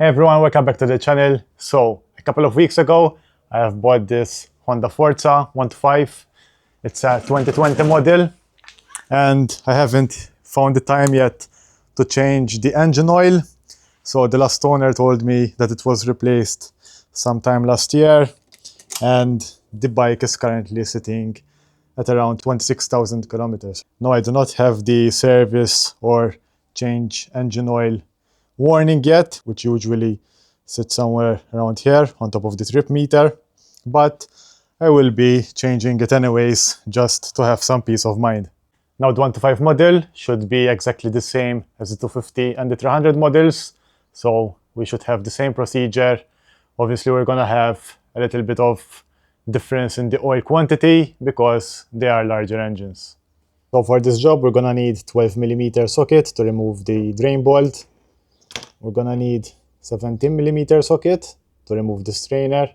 Hey everyone, welcome back to the channel. So, a couple of weeks ago, I have bought this Honda Forza 1.5. It's a 2020 model, and I haven't found the time yet to change the engine oil. So the last owner told me that it was replaced sometime last year, and the bike is currently sitting at around 26,000 kilometers. No, I do not have the service or change engine oil warning yet, which usually sits somewhere around here on top of the trip meter, but I will be changing it anyways just to have some peace of mind. Now the 125 model should be exactly the same as the 250 and the 300 models, so we should have the same procedure. Obviously we're gonna have a little bit of difference in the oil quantity because they are larger engines. So for this job we're gonna need 12mm socket to remove the drain bolt. We're gonna need 17mm socket to remove the strainer.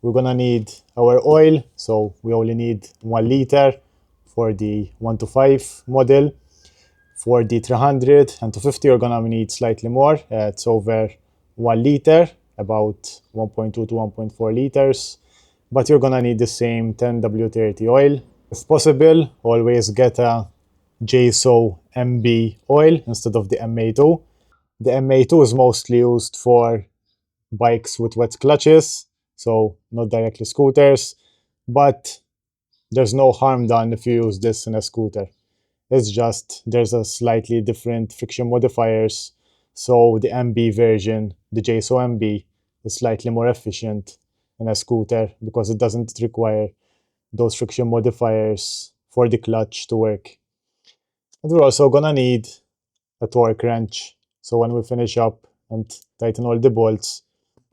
We're gonna need our oil, so we only need 1 liter for the 125 model. For the 300 and 250 we're gonna need slightly more. It's over 1 liter, about 1.2 to 1.4 liters, but you're gonna need the same 10W30 oil. If possible, always get a JASO MB oil instead of the MA2. The MA2 is mostly used for bikes with wet clutches, so not directly scooters, but there's no harm done if you use this in a scooter. It's just there's a slightly different friction modifiers, so the MB version, the JASO MB, is slightly more efficient in a scooter because it doesn't require those friction modifiers for the clutch to work. And we're also gonna need a torque wrench, so when we finish up and tighten all the bolts,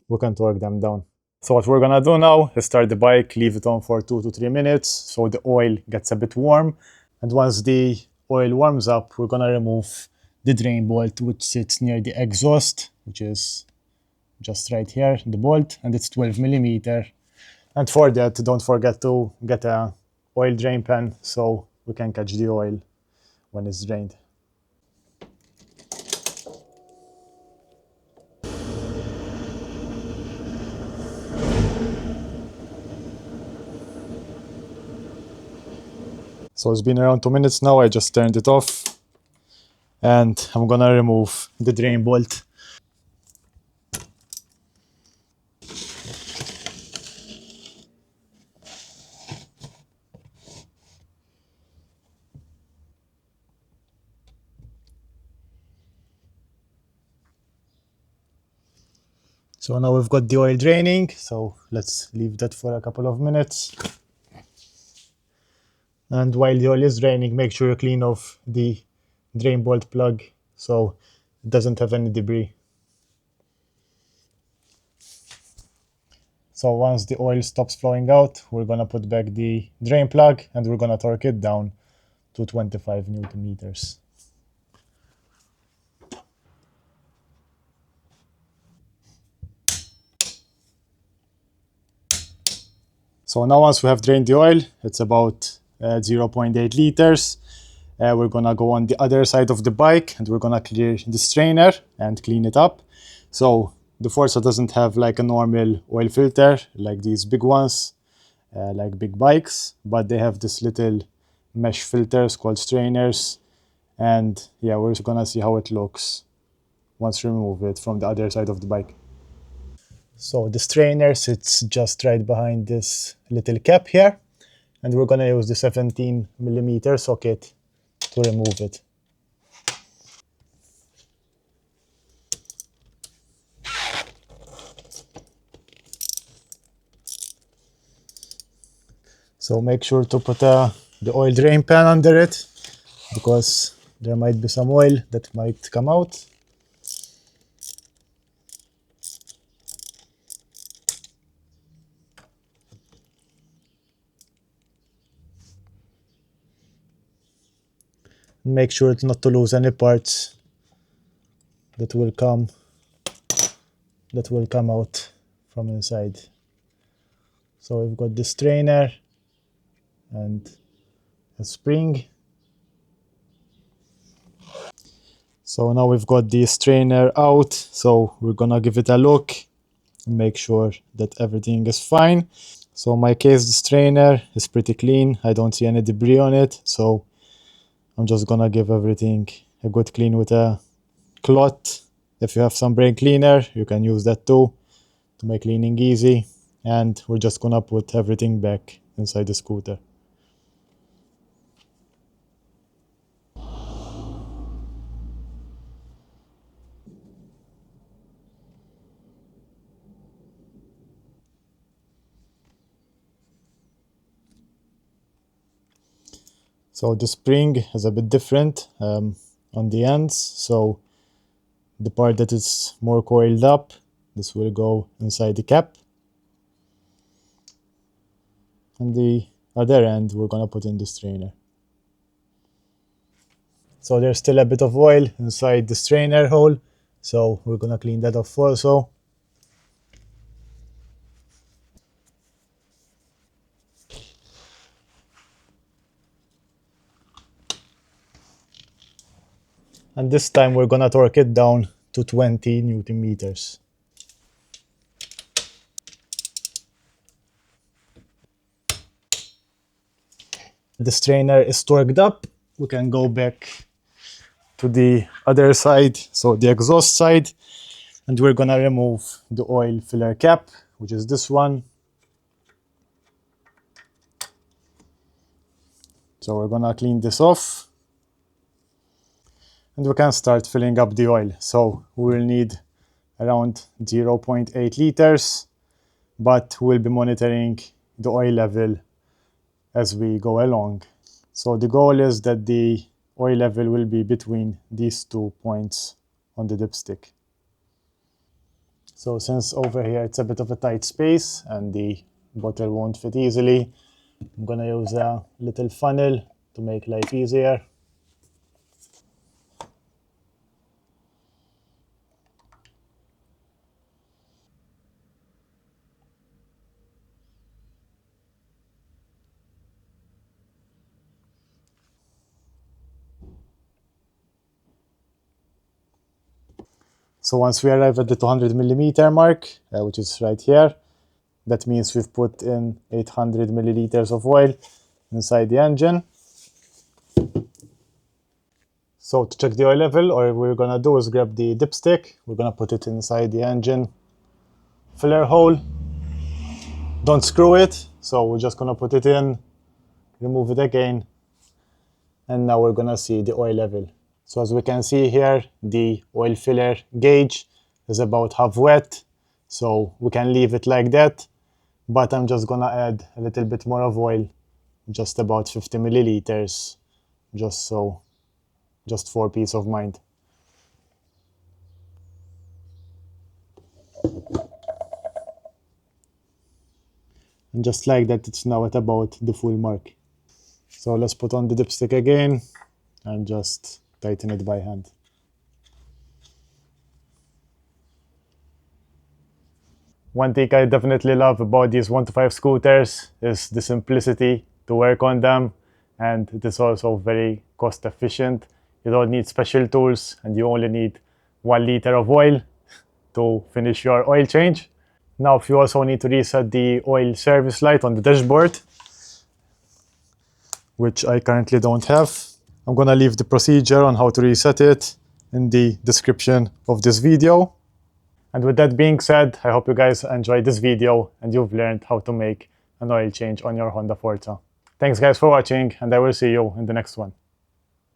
we can torque them down. So what we're gonna do now is start the bike, leave it on for 2 to 3 minutes so the oil gets a bit warm. And once the oil warms up, we're gonna remove the drain bolt which sits near the exhaust, which is just right here, the bolt, and it's 12mm. And for that, don't forget to get a oil drain pen so we can catch the oil when it's drained. So it's been around 2 minutes now, I just turned it off and I'm gonna remove the drain bolt. So now we've got the oil draining, so let's leave that for a couple of minutes. And while the oil is draining, make sure you clean off the drain bolt plug so it doesn't have any debris. So once the oil stops flowing out, we're gonna put back the drain plug and we're gonna torque it down to 25 Newton meters. So now once we have drained the oil, it's about 0.8 liters. We're gonna go on the other side of the bike and we're gonna clear the strainer and clean it up. So the Forza doesn't have like a normal oil filter like these big ones, like big bikes, but they have this little mesh filters called strainers. And yeah, we're gonna see how it looks once we remove it from the other side of the bike. So the strainer sits just right behind this little cap here, and we're gonna use the 17mm socket to remove it. So make sure to put the oil drain pan under it because there might be some oil that might come out. Make sure not to lose any parts that will come out from inside. So we've got the strainer and a spring. So now we've got the strainer out, so we're gonna give it a look and make sure that everything is fine. So in my case, the strainer is pretty clean. I don't see any debris on it, so I'm just gonna give everything a good clean with a cloth. If you have some brake cleaner, you can use that too to make cleaning easy. And we're just gonna put everything back inside the scooter. So the spring is a bit different on the ends. So the part that is more coiled up, this will go inside the cap. And the other end, we're gonna put in the strainer. So there's still a bit of oil inside the strainer hole. So we're gonna clean that off also. And this time we're gonna torque it down to 20 Newton meters. The strainer is torqued up. We can go back to the other side, so the exhaust side, and we're gonna remove the oil filler cap, which is this one. So we're gonna clean this off, and we can start filling up the oil. So we'll need around 0.8 liters, but we'll be monitoring the oil level as we go along. So the goal is that the oil level will be between these 2 points on the dipstick. So since over here it's a bit of a tight space and the bottle won't fit easily, I'm gonna use a little funnel to make life easier. So once we arrive at the 200 millimeter mark, which is right here, that means we've put in 800 milliliters of oil inside the engine. So to check the oil level, all we're gonna do is grab the dipstick. We're gonna put it inside the engine filler hole. Don't screw it. So we're just gonna put it in, remove it again, and now we're gonna see the oil level. So as we can see here, the oil filler gauge is about half wet. So we can leave it like that, but I'm just gonna add a little bit more of oil, just about 50 milliliters, just for peace of mind. And just like that, it's now at about the full mark. So let's put on the dipstick again and just tighten it by hand. One thing I definitely love about these 125 scooters is the simplicity to work on them, and it is also very cost efficient. You don't need special tools and you only need 1 liter of oil to finish your oil change. Now, if you also need to reset the oil service light on the dashboard, which I currently don't have, I'm gonna leave the procedure on how to reset it in the description of this video. And with that being said, I hope you guys enjoyed this video and you've learned how to make an oil change on your Honda Forza. Thanks guys for watching, and I will see you in the next one.